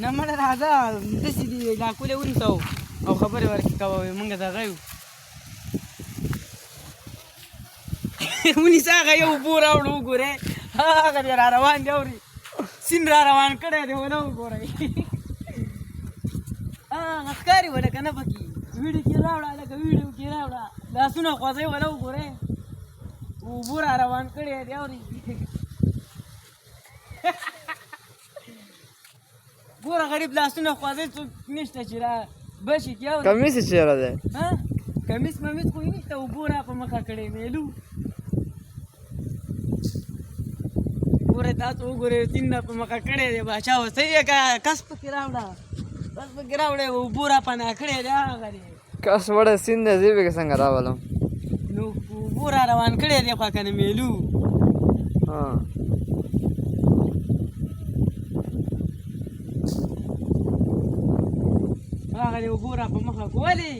نه مړه راځه داسې دي ډاکولې ونیسه او خبرې ورکړې کوه مونږ دغه یو ونیسه هغه یو اوبه راوړو وګورئ هغه دی را روان دی اورې سیند را روان کړی دی ونه وګورئ هغه ښکاري وه لکه نه پکې ویډیو کې راوړه لکه ویډیو کې راوړه لاسونه خوځوي وله وګورئ اوبه را روان کړی دی اورې ګوره غریب لاسونه خوځوي څوک نشته چې را بشي کې اورې کمیس یې چېرې دی کمیس ممیس خو یې نشته اوبه را په مخه کړی میلو ګوره تاسو وګورئ سیند په مخه کړی دی باچا اوس یې کس پکې راوړه کس پکې راوړی اوبه را پناه کړی دی هغه دی کس وړی سیند دی زه یې پکې څنګه راولم نو اوبه را روان کړی دی خوا که نه میلو هغه دی اوبه را په مخه کولې